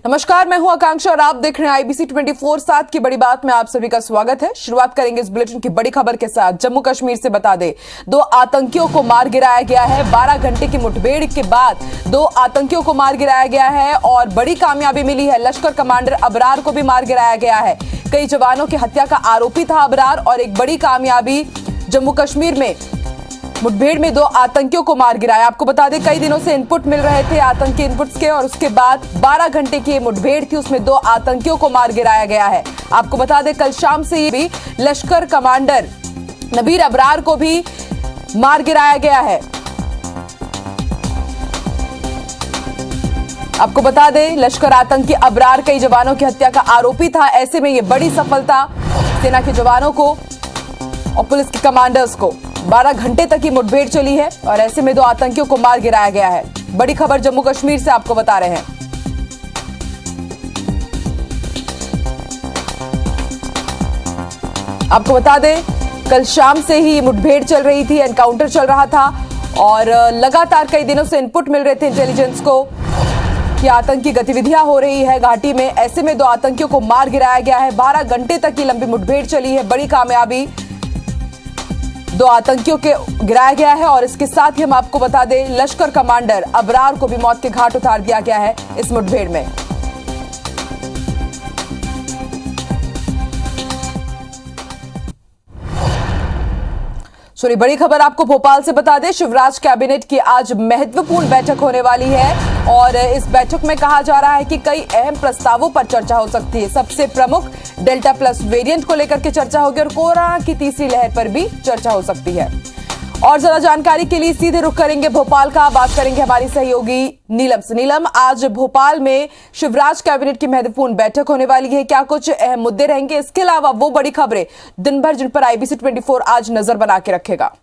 नमस्कार, मैं हूं आकांक्षा और आप देख रहे हैं IBC 24/7 की बड़ी बात में आप सभी का स्वागत है। शुरुआत करेंगे इस बुलेटिन की बड़ी खबर के साथ। जम्मू कश्मीर से बता दें, 2 आतंकियों को मार गिराया गया है। 12 घंटे की मुठभेड़ के बाद 2 आतंकियों को मार गिराया गया है और बड़ी कामयाबी मिली है। लश्कर कमांडर अबरार को भी मार गिराया गया है। कई जवानों की हत्या का आरोपी था अबरार और एक बड़ी कामयाबी जम्मू कश्मीर में मुठभेड़ में 2 आतंकियों को मार गिराया। आपको बता दें, कई दिनों से इनपुट मिल रहे थे आतंकी इनपुट्स के और उसके बाद 12 घंटे की मुठभेड़ थी, उसमें 2 आतंकियों को मार गिराया गया है। आपको बता दें, कल शाम से ही भी लश्कर कमांडर नबीर अबरार को भी मार गिराया गया है। आपको बता दें, लश्कर आतंकी अबरार कई जवानों की हत्या का आरोपी था। ऐसे में ये बड़ी सफलता सेना के जवानों को और पुलिस के कमांडर्स को। 12 घंटे तक की मुठभेड़ चली है और ऐसे में 2 आतंकियों को मार गिराया गया है। बड़ी खबर जम्मू कश्मीर से आपको बता रहे हैं। आपको बता दें, कल शाम से ही मुठभेड़ चल रही थी, एनकाउंटर चल रहा था और लगातार कई दिनों से इनपुट मिल रहे थे इंटेलिजेंस को कि आतंकी गतिविधियां हो रही है घाटी में। ऐसे में 2 आतंकियों को मार गिराया गया है। 12 घंटे तक की लंबी मुठभेड़ चली है। बड़ी कामयाबी 2 आतंकियों के गिराया गया है और इसके साथ ही हम आपको बता दें, लश्कर कमांडर अबरार को भी मौत के घाट उतार दिया गया है इस मुठभेड़ में। बड़ी खबर आपको भोपाल से बता दें, शिवराज कैबिनेट की आज महत्वपूर्ण बैठक होने वाली है और इस बैठक में कहा जा रहा है कि कई अहम प्रस्तावों पर चर्चा हो सकती है। सबसे प्रमुख डेल्टा प्लस वेरिएंट को लेकर के चर्चा होगी और कोरोना की तीसरी लहर पर भी चर्चा हो सकती है। और ज्यादा जानकारी के लिए सीधे रुख करेंगे भोपाल का। बात करेंगे हमारी सहयोगी नीलम से। नीलम, आज भोपाल में शिवराज कैबिनेट की महत्वपूर्ण बैठक होने वाली है, क्या कुछ अहम मुद्दे रहेंगे? इसके अलावा वो बड़ी खबरें दिन भर जिन पर IBC 24 आज नजर बना के रखेगा।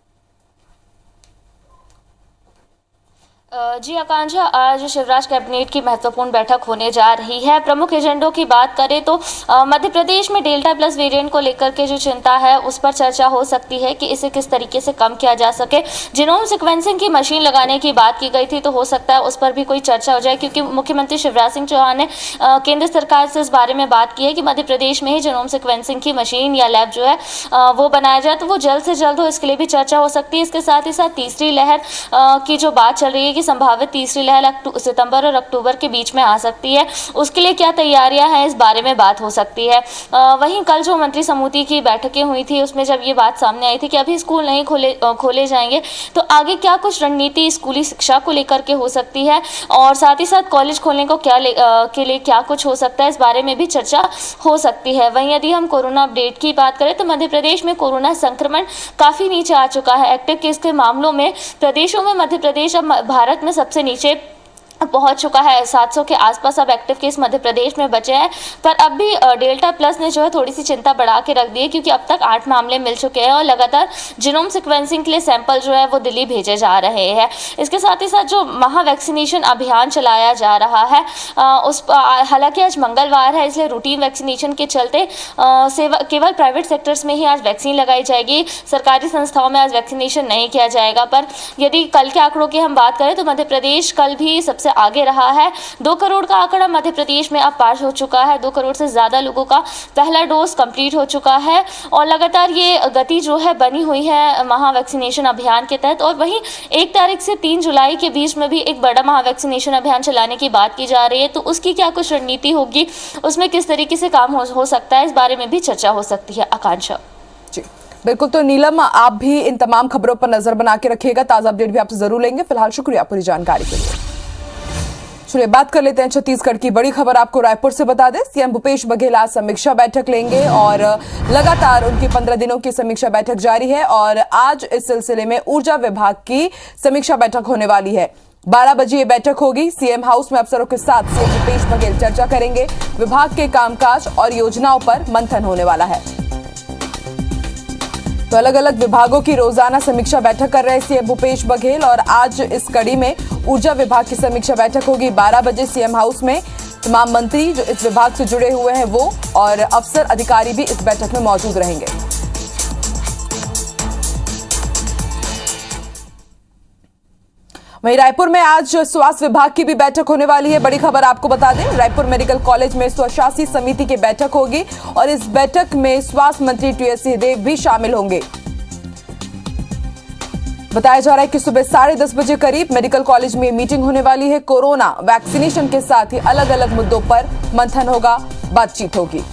जी आकांक्षा, आज शिवराज कैबिनेट की महत्वपूर्ण बैठक होने जा रही है। प्रमुख एजेंडों की बात करें तो मध्य प्रदेश में डेल्टा प्लस वेरिएंट को लेकर के जो चिंता है उस पर चर्चा हो सकती है कि इसे किस तरीके से कम किया जा सके। जीनोम सीक्वेंसिंग की मशीन लगाने की बात की गई थी, तो हो सकता है उस पर भी कोई चर्चा हो जाए, क्योंकि मुख्यमंत्री शिवराज सिंह चौहान ने केंद्र सरकार से इस बारे में बात की है कि मध्य प्रदेश में ही जीनोम सीक्वेंसिंग की मशीन या लैब जो है वो बनाया जाए, तो वो जल्द से जल्द हो, इसके लिए भी चर्चा हो सकती है। इसके साथ ही साथ तीसरी लहर की जो बात चल रही है कि संभावित तीसरी लहर सितंबर और अक्टूबर के बीच में आ सकती है, उसके लिए क्या तैयारियां हैं, इस बारे में बात हो सकती है। वहीं कल जो मंत्री समिति की बैठकें हुई थी उसमें जब ये बात सामने आई थी कि अभी स्कूल नहीं खोले जाएंगे, तो आगे क्या कुछ रणनीति स्कूली शिक्षा को लेकर के हो सकती है और साथ ही साथ कॉलेज खोलने को के लिए क्या कुछ हो सकता है, इस बारे में भी चर्चा हो सकती है। वहीं यदि हम कोरोना अपडेट की बात करें तो मध्य प्रदेश में कोरोना संक्रमण काफी नीचे आ चुका है। एक्टिव केस के मामलों में प्रदेशों में मध्य प्रदेश अब भारत में सबसे नीचे पहुंच चुका है। 700 के आसपास अब एक्टिव केस मध्य प्रदेश में बचे हैं, पर अब भी डेल्टा प्लस ने जो है थोड़ी सी चिंता बढ़ा के रख दी है, क्योंकि अब तक 8 मामले मिल चुके हैं और लगातार जीनोम सीक्वेंसिंग के लिए सैंपल जो है वो दिल्ली भेजे जा रहे हैं। इसके साथ ही साथ जो महा वैक्सीनेशन अभियान चलाया जा रहा है हालांकि आज मंगलवार है, इसलिए रूटीन वैक्सीनेशन के चलते केवल प्राइवेट सेक्टर्स में ही आज वैक्सीन लगाई जाएगी। सरकारी संस्थाओं में आज वैक्सीनेशन नहीं किया जाएगा। पर यदि कल के आंकड़ों की हम बात करें तो मध्य प्रदेश कल भी सबसे आगे रहा है। 2 करोड़ का आंकड़ा मध्य प्रदेश में अब पार हो चुका है। 2 करोड़ से ज्यादा लोगों का पहला डोज कंप्लीट हो चुका है और लगातार ये गति जो है बनी हुई है महा वैक्सीनेशन अभियान के तहत। और वहीं 1 तारीख से 3 जुलाई के बीच में भी एक बड़ा महा वैक्सीनेशन अभियान चलाने की बात की जा रही है, तो उसकी क्या कुछ रणनीति होगी, उसमें किस तरीके से काम हो सकता है, इस बारे में भी चर्चा हो सकती है। आकांक्षा जी बिल्कुल। तो नीलम, आप भी इन तमाम खबरों पर नजर बना के रखिएगा, ताजा अपडेट भी आपसे जरूर लेंगे। फिलहाल शुक्रिया पूरी जानकारी के लिए। चलिए बात कर लेते हैं छत्तीसगढ़ की बड़ी खबर आपको रायपुर से बता दें। सीएम भूपेश बघेल आज समीक्षा बैठक लेंगे और लगातार उनकी 15 दिनों की समीक्षा बैठक जारी है और आज इस सिलसिले में ऊर्जा विभाग की समीक्षा बैठक होने वाली है। 12 बजे ये बैठक होगी। सीएम हाउस में अफसरों के साथ सीएम भूपेश बघेल चर्चा करेंगे। विभाग के कामकाज और योजनाओं पर मंथन होने वाला है। तो अलग अलग विभागों की रोजाना समीक्षा बैठक कर रहे सीएम भूपेश बघेल और आज इस कड़ी में ऊर्जा विभाग की समीक्षा बैठक होगी। 12 बजे सीएम हाउस में तमाम मंत्री जो इस विभाग से जुड़े हुए हैं वो और अफसर अधिकारी भी इस बैठक में मौजूद रहेंगे। वहीं रायपुर में आज स्वास्थ्य विभाग की भी बैठक होने वाली है। बड़ी खबर आपको बता दें, रायपुर मेडिकल कॉलेज में स्वशासी समिति की बैठक होगी और इस बैठक में स्वास्थ्य मंत्री टीएस सिंहदेव भी शामिल होंगे। बताया जा रहा है कि सुबह 10:30 बजे करीब मेडिकल कॉलेज में मीटिंग होने वाली है। कोरोना वैक्सीनेशन के साथ ही अलग अलग मुद्दों पर मंथन होगा, बातचीत होगी।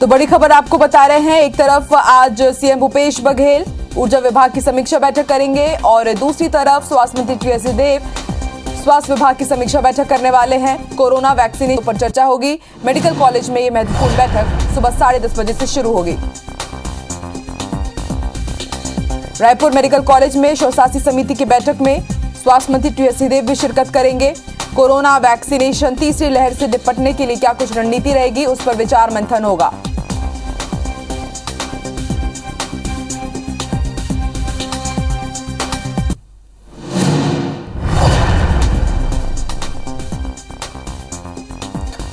तो बड़ी खबर आपको बता रहे हैं, एक तरफ आज सीएम भूपेश बघेल ऊर्जा विभाग की समीक्षा बैठक करेंगे और दूसरी तरफ स्वास्थ्य मंत्री टीएस सिंहदेव स्वास्थ्य विभाग की समीक्षा बैठक करने वाले हैं। कोरोना वैक्सीनेशन पर चर्चा होगी। मेडिकल कॉलेज में ये महत्वपूर्ण बैठक सुबह 10:30 बजे से शुरू होगी। रायपुर मेडिकल कॉलेज में स्वशासी समिति की बैठक में स्वास्थ्य मंत्री टीएस सिंहदेव भी शिरकत करेंगे। कोरोना वैक्सीनेशन तीसरी लहर से निपटने के लिए क्या कुछ रणनीति रहेगी, उस पर विचार मंथन होगा।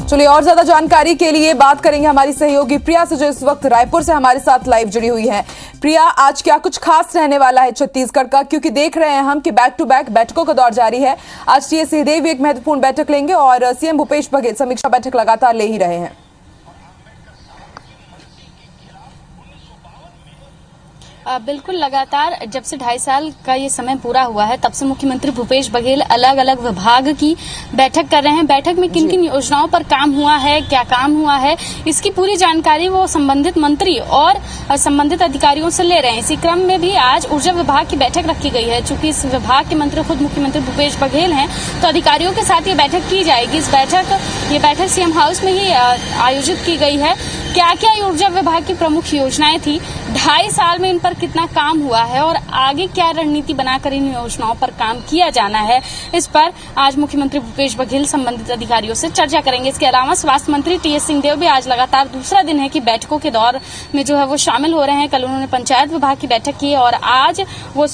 चलिए और ज्यादा जानकारी के लिए बात करेंगे हमारी सहयोगी प्रिया से, जो इस वक्त रायपुर से हमारे साथ लाइव जुड़ी हुई है। प्रिया, आज क्या कुछ खास रहने वाला है छत्तीसगढ़ का, क्योंकि देख रहे हैं हम कि बैक टू बैक बैठकों का दौर जारी है। आज टीएस सिंहदेव भी एक महत्वपूर्ण बैठक लेंगे और सीएम भूपेश बघेल समीक्षा बैठक लगातार ले ही रहे हैं। बिल्कुल, लगातार जब से 2.5 साल का ये समय पूरा हुआ है तब से मुख्यमंत्री भूपेश बघेल अलग अलग विभाग की बैठक कर रहे हैं। बैठक में किन किन योजनाओं पर काम हुआ है, क्या काम हुआ है, इसकी पूरी जानकारी वो संबंधित मंत्री और संबंधित अधिकारियों से ले रहे हैं। इसी क्रम में भी आज ऊर्जा विभाग की बैठक रखी गई है। चूंकि इस विभाग के मंत्री खुद मुख्यमंत्री भूपेश बघेल हैं, तो अधिकारियों के साथ ये बैठक की जाएगी। ये बैठक सीएम हाउस में ही आयोजित की गई है। क्या क्या ऊर्जा विभाग की प्रमुख योजनाएं थी, 2.5 साल में इन पर कितना काम हुआ है और आगे क्या रणनीति बनाकर इन योजनाओं पर काम किया जाना है, इस पर आज मुख्यमंत्री भूपेश बघेल संबंधित अधिकारियों से चर्चा करेंगे। इसके अलावा स्वास्थ्य मंत्री टीएस सिंहदेव भी आज लगातार दूसरा दिन है कि बैठकों के दौर में जो है वो शामिल हो रहे हैं। कल उन्होंने पंचायत विभाग की बैठक की और आज वो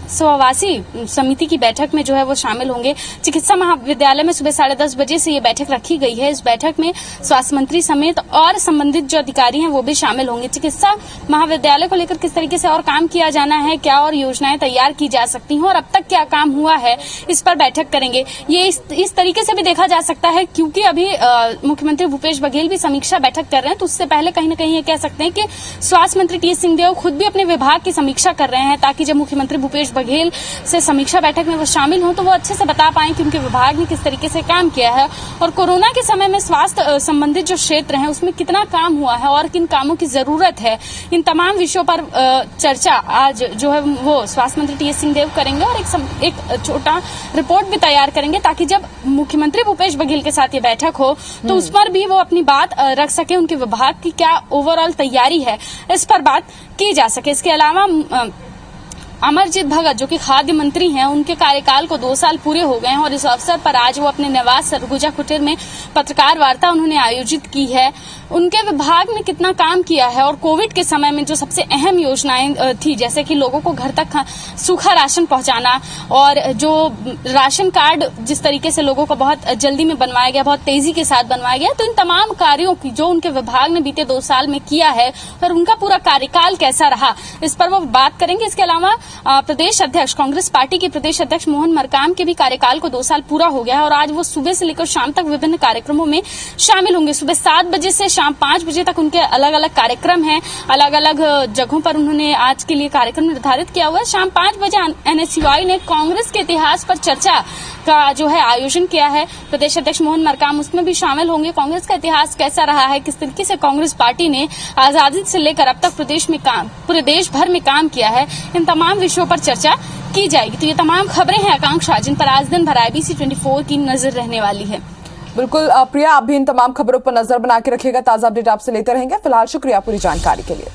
स्वास्थ्य समिति की बैठक में जो है वो शामिल होंगे। चिकित्सा महाविद्यालय में सुबह 10:30 बजे से ये बैठक रखी गई है। इस बैठक में स्वास्थ्य मंत्री समेत और संबंधित जो अधिकारी हैं वो भी शामिल होंगे। चिकित्सा महाविद्यालय को लेकर किस तरीके से और काम किया जाना है, क्या और योजनाएं तैयार की जा सकती हैं और अब तक क्या काम हुआ है, इस पर बैठक करेंगे। ये इस तरीके से भी देखा जा सकता है क्योंकि अभी मुख्यमंत्री भूपेश बघेल भी समीक्षा बैठक कर रहे हैं, तो उससे पहले कहीं न कहीं ये कह सकते हैं कि स्वास्थ्य मंत्री टीएस सिंहदेव खुद भी अपने विभाग की समीक्षा कर रहे हैं, ताकि जब मुख्यमंत्री भूपेश बघेल से समीक्षा बैठक में वो शामिल हों तो वो अच्छे से बता पाएं कि उनके विभाग ने किस तरीके से काम किया है और कोरोना के समय में स्वास्थ्य संबंधित जो क्षेत्र हैं उसमें कितना काम हुआ है और किन कामों की जरूरत है। इन तमाम विषयों पर चर्चा आज जो है वो स्वास्थ्य मंत्री टीएस सिंहदेव करेंगे और एक छोटा रिपोर्ट भी तैयार करेंगे, ताकि जब मुख्यमंत्री भूपेश बघेल के साथ ये बैठक हो तो उस पर भी वो अपनी बात रख सके, उनके विभाग की क्या ओवरऑल तैयारी है इस पर बात की जा सके। इसके अलावा अमरजीत भगत जो कि खाद्य मंत्री हैं, उनके कार्यकाल को 2 साल पूरे हो गए हैं और इस अवसर पर आज वो अपने निवास सरगुजा कुटीर में पत्रकार वार्ता उन्होंने आयोजित की है। उनके विभाग ने कितना काम किया है और कोविड के समय में जो सबसे अहम योजनाएं थी, जैसे कि लोगों को घर तक सूखा राशन पहुंचाना और जो राशन कार्ड जिस तरीके से लोगों को बहुत जल्दी में बनवाया गया, बहुत तेजी के साथ बनवाया गया, तो इन तमाम कार्यों की जो उनके विभाग ने बीते 2 साल में किया है और उनका पूरा कार्यकाल कैसा रहा, इस पर वो बात करेंगे। इसके अलावा प्रदेश अध्यक्ष, कांग्रेस पार्टी के प्रदेश अध्यक्ष मोहन मरकाम के भी कार्यकाल को 2 साल पूरा हो गया है और आज वो सुबह से लेकर शाम तक विभिन्न कार्यक्रमों में शामिल होंगे। सुबह 7 बजे से शाम 5 बजे तक उनके अलग अलग कार्यक्रम हैं, अलग अलग जगहों पर उन्होंने आज के लिए कार्यक्रम निर्धारित किया हुआ है। शाम 5 बजे एनएसयूआई ने कांग्रेस के इतिहास पर चर्चा का जो है आयोजन किया है। प्रदेश अध्यक्ष मोहन मरकाम उसमें भी शामिल होंगे। कांग्रेस का इतिहास कैसा रहा है, किस तरीके से कांग्रेस पार्टी ने आजादी से लेकर अब तक पूरे देश भर में काम किया है, इन तमाम विषयों पर चर्चा की जाएगी। तो ये तमाम खबरें हैं आकांक्षा, जिन पर आज दिन भर IBC 24 की नजर रहने वाली है। बिल्कुल प्रिया, आप भी इन तमाम खबरों पर नजर बना के रखिएगा, ताजा अपडेट आपसे लेते रहेंगे। फिलहाल शुक्रिया पूरी जानकारी के लिए।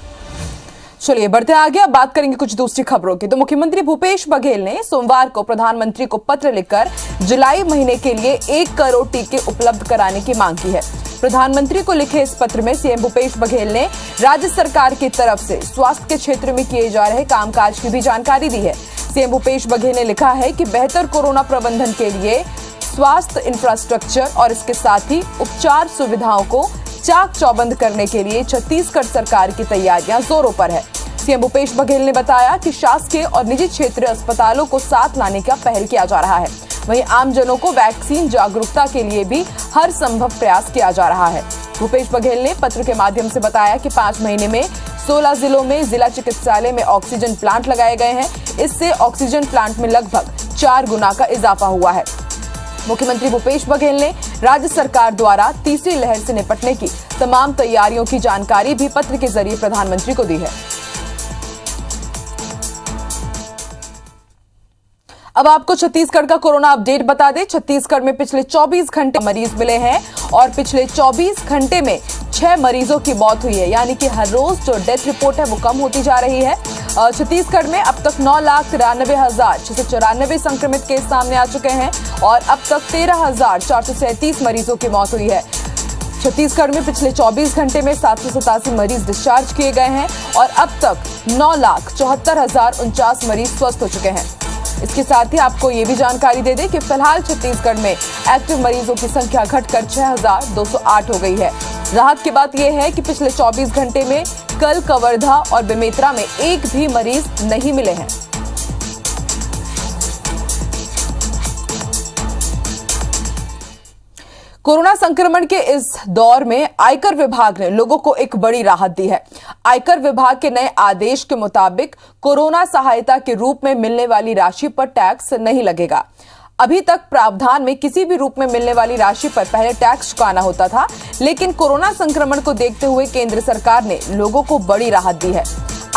चलिए बढ़ते आगे, अब बात करेंगे कुछ दूसरी खबरों की। तो मुख्यमंत्री भूपेश बघेल ने सोमवार को प्रधानमंत्री को पत्र लिखकर जुलाई महीने के लिए 1 करोड़ टीके उपलब्ध कराने की मांग की है। प्रधानमंत्री को लिखे इस पत्र में सीएम भूपेश बघेल ने राज्य सरकार की तरफ से स्वास्थ्य के क्षेत्र में किए जा रहे कामकाज की भी जानकारी दी है। सीएम भूपेश बघेल ने लिखा है कि बेहतर कोरोना प्रबंधन के लिए स्वास्थ्य इंफ्रास्ट्रक्चर और इसके साथ ही उपचार सुविधाओं को चाक चौबंद करने के लिए छत्तीसगढ़ सरकार की तैयारियां जोरों पर है। सीएम भूपेश बघेल ने बताया कि शासकीय और निजी क्षेत्रीय अस्पतालों को साथ लाने का पहल किया जा रहा है। वहीं आमजनों को वैक्सीन जागरूकता के लिए भी हर संभव प्रयास किया जा रहा है। भूपेश बघेल ने पत्र के माध्यम से बताया कि 5 महीने में 16 जिलों में जिला चिकित्सालय में ऑक्सीजन प्लांट लगाए गए हैं। इससे ऑक्सीजन प्लांट में लगभग 4 गुना का इजाफा हुआ है। मुख्यमंत्री भूपेश बघेल ने राज्य सरकार द्वारा तीसरी लहर से निपटने की तमाम तैयारियों की जानकारी भी पत्र के जरिए प्रधानमंत्री को दी है। अब आपको छत्तीसगढ़ का कोरोना अपडेट बता दें। छत्तीसगढ़ में पिछले 24 घंटे मरीज मिले हैं और पिछले 24 घंटे में 6 मरीजों की मौत हुई है, यानी कि हर रोज जो डेथ रिपोर्ट है वो कम होती जा रही है। छत्तीसगढ़ में अब तक 9,93,694 संक्रमित केस सामने आ चुके हैं और अब तक 13,437 मरीजों की मौत हुई है। छत्तीसगढ़ में पिछले 24 घंटे में 787 मरीज डिस्चार्ज किए गए हैं और अब तक 9,74,049 मरीज स्वस्थ हो चुके हैं। इसके साथ ही आपको ये भी जानकारी दे दें कि फिलहाल छत्तीसगढ़ में एक्टिव मरीजों की संख्या घटकर 6,208 हो गई है। राहत की बात यह है कि पिछले 24 घंटे में कल कवर्धा और बेमेतरा में एक भी मरीज नहीं मिले हैं। कोरोना संक्रमण के इस दौर में आयकर विभाग ने लोगों को एक बड़ी राहत दी है। आयकर विभाग के नए आदेश के मुताबिक कोरोना सहायता के रूप में मिलने वाली राशि पर टैक्स नहीं लगेगा। अभी तक प्रावधान में किसी भी रूप में मिलने वाली राशि पर पहले टैक्स चुकाना होता था, लेकिन कोरोना संक्रमण को देखते हुए केंद्र सरकार ने लोगों को बड़ी राहत दी है।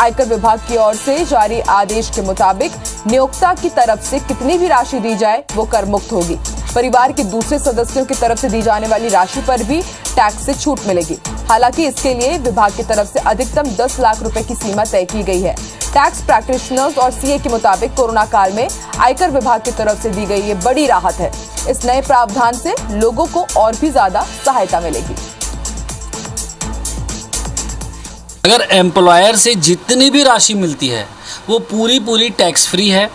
आयकर विभाग की ओर से जारी आदेश के मुताबिक नियोक्ता की तरफ से कितनी भी राशि दी जाए वो कर मुक्त होगी। परिवार के दूसरे सदस्यों की तरफ से दी जाने वाली राशि पर भी टैक्स से छूट मिलेगी। हालांकि इसके लिए विभाग की तरफ से अधिकतम 10 लाख रुपए की सीमा तय की गई है। टैक्स प्रैक्टिशनर्स और सीए के मुताबिक कोरोना काल में आयकर विभाग की तरफ से दी गई ये बड़ी राहत है। इस नए प्रावधान से लोगों को और भी ज्यादा सहायता मिलेगी। अगर एम्प्लॉयर से जितनी भी राशि मिलती है वो पूरी टैक्स फ्री है।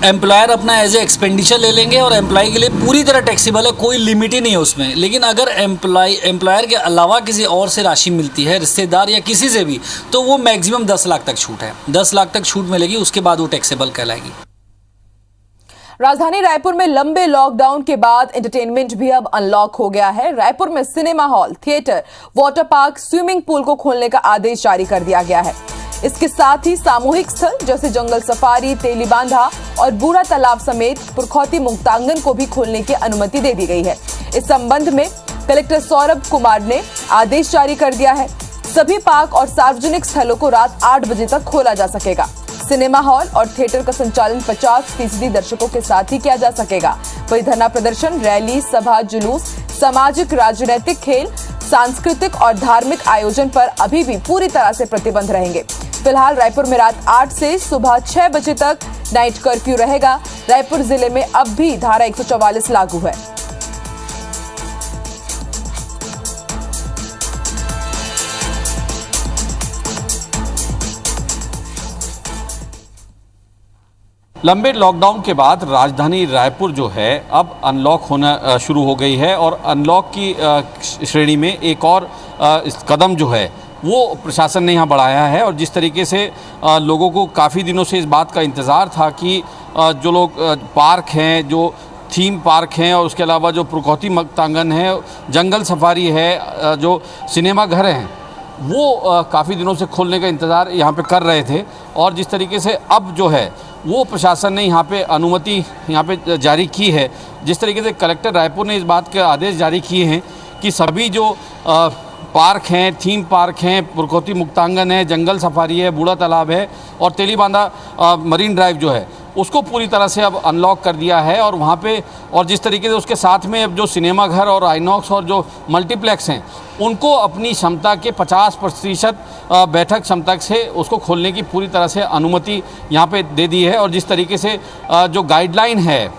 एम्प्लॉयर अपना एज ए एक्सपेंडिचर ले लेंगे और एम्प्लॉय के लिए पूरी तरह टैक्सेबल है, कोई लिमिट ही नहीं है उसमें। लेकिन अगर एम्प्लॉयर के अलावा किसी और से राशि मिलती है, रिश्तेदार या किसी से भी, तो वो मैक्सिमम 10 लाख तक छूट है। 10 लाख तक छूट मिलेगी, उसके बाद वो टैक्सेबल कहलाएगी। राजधानी रायपुर में लंबे लॉकडाउन के बाद एंटरटेनमेंट भी अब अनलॉक हो गया है। रायपुर में cinema hall, theatre, water park, swimming pool को खोलने का आदेश जारी कर दिया गया है। इसके साथ ही सामूहिक स्थल जैसे जंगल सफारी, तेलीबांधा और बूढ़ा तालाब समेत पुरखौती मुक्तांगन को भी खोलने की अनुमति दे दी गई है। इस संबंध में कलेक्टर सौरभ कुमार ने आदेश जारी कर दिया है। सभी पार्क और सार्वजनिक स्थलों को रात 8 बजे तक खोला जा सकेगा। सिनेमा हॉल और थिएटर का संचालन 50% दर्शकों के साथ ही किया जा सकेगा। वहीं धरना प्रदर्शन, रैली, सभा, जुलूस, सामाजिक, राजनीतिक, खेल, सांस्कृतिक और धार्मिक आयोजन पर अभी भी पूरी तरह से प्रतिबंध रहेंगे। फिलहाल रायपुर में रात 8 से सुबह 6 बजे तक नाइट कर्फ्यू रहेगा। रायपुर जिले में अब भी धारा 144 लागू है। लंबे लॉकडाउन के बाद राजधानी रायपुर जो है अब अनलॉक होना शुरू हो गई है और अनलॉक की श्रेणी में एक और कदम जो है वो प्रशासन ने यहाँ बढ़ाया है। और जिस तरीके से लोगों को काफ़ी दिनों से इस बात का इंतज़ार था कि जो लोग पार्क हैं, जो थीम पार्क हैं और उसके अलावा जो पुरखौती मुक्तांगन है, जंगल सफारी है, जो सिनेमा घर हैं, वो काफ़ी दिनों से खोलने का इंतज़ार यहाँ पे कर रहे थे। और जिस तरीके से अब जो है वो प्रशासन ने यहाँ पे अनुमति यहाँ पे जारी की है। जिस तरीके से कलेक्टर रायपुर ने इस बात के आदेश जारी किए हैं कि सभी जो पार्क हैं, थीम पार्क हैं, पुरखौती मुक्तांगन है, जंगल सफारी है, बूढ़ा तालाब है और तेलीबांधा मरीन ड्राइव जो है उसको पूरी तरह से अब अनलॉक कर दिया है। और वहाँ पे और जिस तरीके से उसके साथ में अब जो सिनेमा घर और आइनॉक्स और जो मल्टीप्लेक्स हैं उनको अपनी क्षमता के 50% बैठक क्षमता से उसको खोलने की पूरी तरह से अनुमति यहाँ पे दे दी है। और जिस तरीके से जो गाइडलाइन है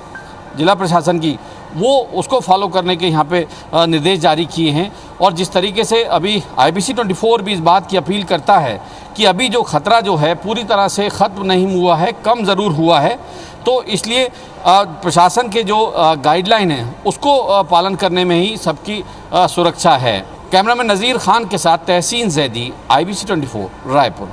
जिला प्रशासन की वो उसको फॉलो करने के यहाँ पे निर्देश जारी किए हैं। और जिस तरीके से अभी IBC 24 भी इस बात की अपील करता है कि अभी जो खतरा जो है पूरी तरह से ख़त्म नहीं हुआ है, कम ज़रूर हुआ है। तो इसलिए प्रशासन के जो गाइडलाइन है उसको पालन करने में ही सबकी सुरक्षा है। कैमरामैन नज़ीर खान के साथ तहसीन जैदी, IBC 24 रायपुर।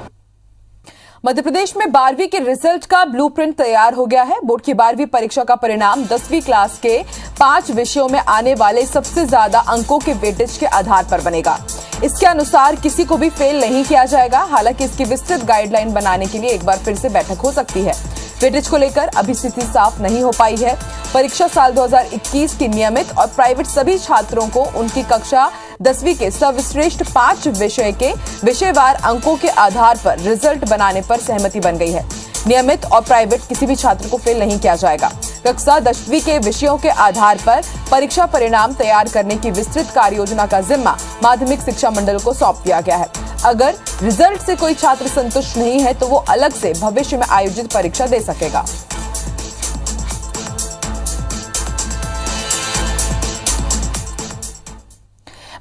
मध्य प्रदेश में 12वीं के रिजल्ट का ब्लूप्रिंट तैयार हो गया है। बोर्ड की 12वीं परीक्षा का परिणाम 10वीं क्लास के 5 विषयों में आने वाले सबसे ज्यादा अंकों के वेटेज के आधार पर बनेगा। इसके अनुसार किसी को भी फेल नहीं किया जाएगा। हालांकि इसकी विस्तृत गाइडलाइन बनाने के लिए एक बार फिर से बैठक हो सकती है। वेटेज को लेकर अभी स्थिति साफ नहीं हो पाई है। परीक्षा साल 2021 की नियमित और प्राइवेट सभी छात्रों को उनकी कक्षा 10वीं के सर्वश्रेष्ठ 5 विषय के विषयवार अंकों के आधार पर रिजल्ट बनाने पर सहमति बन गई है। नियमित और प्राइवेट किसी भी छात्र को फेल नहीं किया जाएगा। कक्षा 10वीं के विषयों के आधार पर परीक्षा परिणाम तैयार करने की विस्तृत कार्ययोजना का जिम्मा माध्यमिक शिक्षा मंडल को सौंप दिया गया है। अगर रिजल्ट से कोई छात्र संतुष्ट नहीं है तो वो अलग से भविष्य में आयोजित परीक्षा दे सकेगा।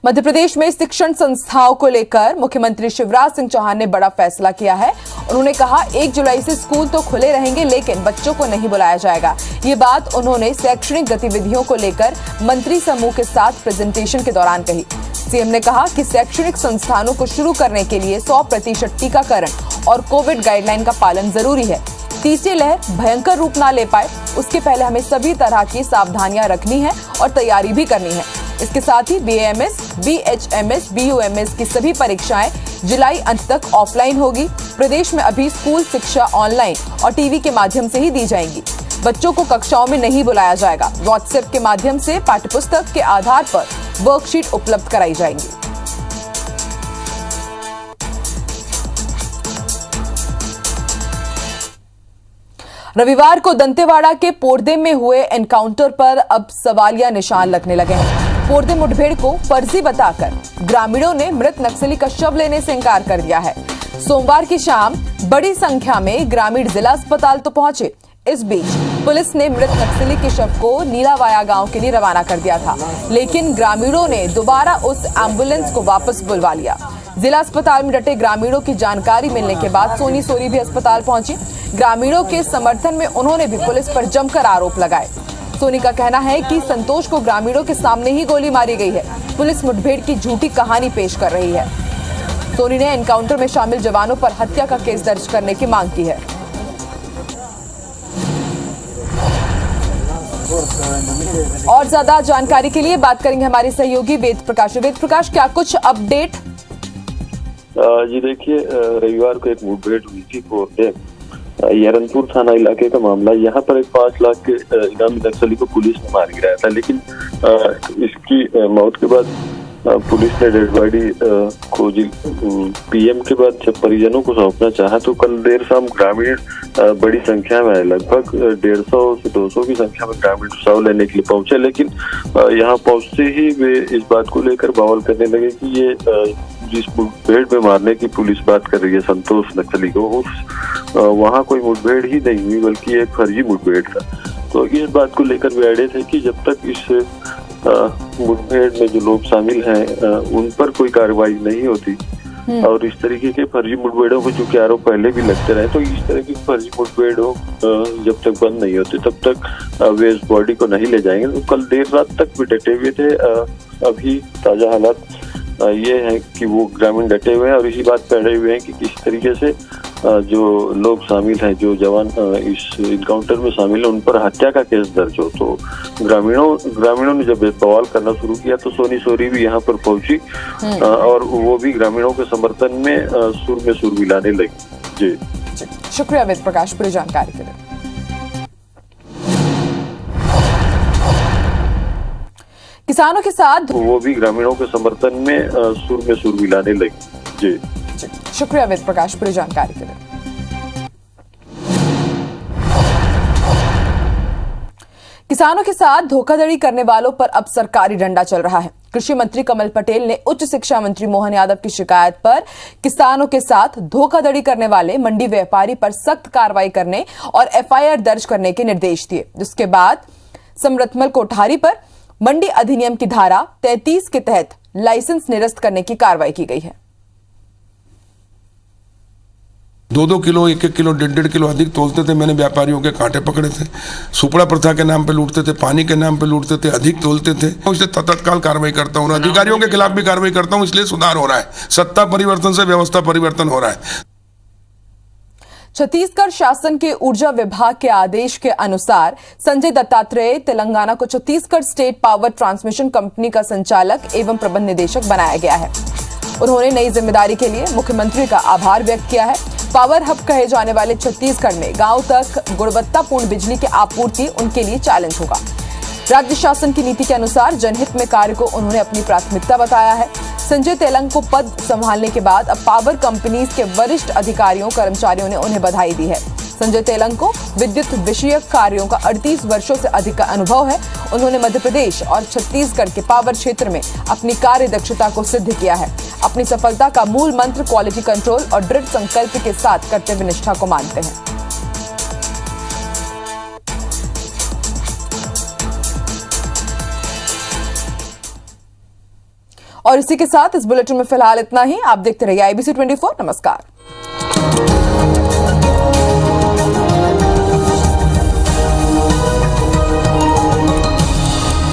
मध्य प्रदेश में शिक्षण संस्थाओं को लेकर मुख्यमंत्री शिवराज सिंह चौहान ने बड़ा फैसला किया है। उन्होंने कहा 1 जुलाई से स्कूल तो खुले रहेंगे लेकिन बच्चों को नहीं बुलाया जाएगा। ये बात उन्होंने शैक्षणिक गतिविधियों को लेकर मंत्री समूह के साथ प्रेजेंटेशन के दौरान कही। सीएम ने कहा कि शैक्षणिक संस्थानों को शुरू करने के लिए 100% टीकाकरण और कोविड गाइडलाइन का पालन जरूरी है। तीसरी लहर भयंकर रूप ना ले पाए उसके पहले हमें सभी तरह की सावधानियां रखनी है और तैयारी भी करनी है। इसके साथ ही BAMS, BHMS, BUMS की सभी परीक्षाएं जुलाई अंत तक ऑफलाइन होगी। प्रदेश में अभी स्कूल शिक्षा ऑनलाइन और टीवी के माध्यम से ही दी जाएंगी। बच्चों को कक्षाओं में नहीं बुलाया जाएगा। व्हाट्सएप के माध्यम से पाठ्यपुस्तक के आधार पर वर्कशीट उपलब्ध कराई जाएंगी। रविवार को दंतेवाड़ा के पोरदे में हुए एनकाउंटर पर अब सवालिया निशान लगने लगे हैं। पोरदे मुठभेड़ को फर्जी बताकर ग्रामीणों ने मृत नक्सली का शव लेने से इंकार कर दिया है। सोमवार की शाम बड़ी संख्या में ग्रामीण जिला अस्पताल तो पहुंचे। इस बीच पुलिस ने मृत नक्सली के शव को नीलावाया गांव के लिए रवाना कर दिया था, लेकिन ग्रामीणों ने दोबारा उस एम्बुलेंस को वापस बुलवा लिया। जिला अस्पताल में डटे ग्रामीणों की जानकारी मिलने के बाद सोनी सोरी भी अस्पताल पहुंची। ग्रामीणों के समर्थन में उन्होंने भी पुलिस पर जमकर आरोप लगाए। सोनी का कहना है कि संतोष को ग्रामीणों के सामने ही गोली मारी गई है। पुलिस मुठभेड़ की झूठी कहानी पेश कर रही है। सोनी ने एनकाउंटर में शामिल जवानों पर हत्या का केस दर्ज करने की मांग की है। और ज्यादा जानकारी के लिए बात करेंगे हमारे सहयोगी वेद प्रकाश। वेद प्रकाश, क्या कुछ अपडेट? जी देखिए, रविवार को एक मुठभेड़ हुई थी पोरदे यरनपुर थाना इलाके का मामला। यहाँ पर एक 5 लाख के इनामी नक्सली को पुलिस ने मार गिराया था, लेकिन इसकी मौत के बाद पुलिस ने डेड बॉडी खोजी। PM के बाद जब परिजनों को सौंपना चाहा तो कल देर शाम ग्रामीण बड़ी संख्या में आए। लगभग 150 से 200 की संख्या में ग्रामीण शव लेने के लिए पहुंचे, लेकिन यहाँ पहुंचते ही वे इस बात को लेकर बवाल करने लगे कि ये जिस मुठभेड़ में मारने की पुलिस बात कर रही है संतोष नक्सली को, वहाँ कोई मुठभेड़ ही नहीं हुई बल्कि एक फर्जी मुठभेड़ था। तो इस बात को लेकर वे अड़े थे कि जब तक इस मुठभेड़ में जो लोग शामिल हैं उन पर कोई कार्रवाई नहीं होती और इस तरीके के फर्जी मुठभेड़ों को चूंकि आरोप पहले भी लगते रहे, तो इस तरह की फर्जी मुठभेड़ों जब तक बंद नहीं होती तब तक वे इस बॉडी को नहीं ले जाएंगे। तो कल देर रात तक भी डटे हुए थे। अभी ताजा हालात ये है कि वो ग्रामीण डटे हुए हैं और इसी बात पे अड़े हुए हैं कि किस तरीके से जो लोग शामिल हैं, जो जवान इस इनकाउंटर में शामिल हैं, उन पर हत्या का केस दर्ज हो। तो ग्रामीणों ने जब बवाल करना शुरू किया तो सोनी सोरी भी यहाँ पर पहुंची और वो भी ग्रामीणों के समर्थन में सुर में सुर मिलाने लगी। जी शुक्रिया वेद प्रकाश पूरी जानकारी के लिए। किसानों के साथ वो भी ग्रामीणों के समर्थन में सुर में सुर मिलाने लगी। जी शुक्रिया वेद प्रकाश पूरी जानकारी के लिए। किसानों के साथ धोखाधड़ी करने वालों पर अब सरकारी डंडा चल रहा है। कृषि मंत्री कमल पटेल ने उच्च शिक्षा मंत्री मोहन यादव की शिकायत पर किसानों के साथ धोखाधड़ी करने वाले मंडी व्यापारी पर सख्त कार्रवाई करने और FIR दर्ज करने के निर्देश दिए, जिसके बाद समरथमल कोठारी पर मंडी अधिनियम की धारा 33 के तहत लाइसेंस निरस्त करने की कार्रवाई की गई है। 2-2 किलो 1-1 किलो 1.5 किलो अधिक तोलते थे। मैंने व्यापारियों के कांटे पकड़े थे। सुपड़ा प्रथा के नाम पे लूटते थे, पानी के नाम पे लूटते थे, अधिक तोलते थे। इसलिए तत्काल कार्रवाई करता हूँ, अधिकारियों के खिलाफ भी कार्रवाई करता हूँ। इसलिए सुधार हो रहा है, सत्ता परिवर्तन से व्यवस्था परिवर्तन हो रहा है। छत्तीसगढ़ शासन के ऊर्जा विभाग के आदेश के अनुसार संजय दत्तात्रेय तेलंगाना को Chhattisgarh state power transmission company का संचालक एवं प्रबंध निदेशक बनाया गया है। उन्होंने नई जिम्मेदारी के लिए मुख्यमंत्री का आभार व्यक्त किया है। पावर हब कहे जाने वाले छत्तीसगढ़ में गांव तक गुणवत्तापूर्ण बिजली की आपूर्ति उनके लिए चैलेंज होगा। राज्य शासन की नीति के अनुसार जनहित में कार्य को उन्होंने अपनी प्राथमिकता बताया है। संजय तेलंग को पद संभालने के बाद अब पावर कंपनीज के वरिष्ठ अधिकारियों कर्मचारियों ने उन्हें बधाई दी है। संजय तेलंग को विद्युत विषयक कार्यों का 38 वर्षों से अधिक का अनुभव है। उन्होंने मध्य प्रदेश और छत्तीसगढ़ के पावर क्षेत्र में अपनी कार्य दक्षता को सिद्ध किया है। अपनी सफलता का मूल मंत्र क्वालिटी कंट्रोल और दृढ़ संकल्प के साथ कर्तव्य निष्ठा को मानते हैं। और इसी के साथ इस बुलेटिन में फिलहाल इतना ही। आप देखते रहिए IBC 24। नमस्कार।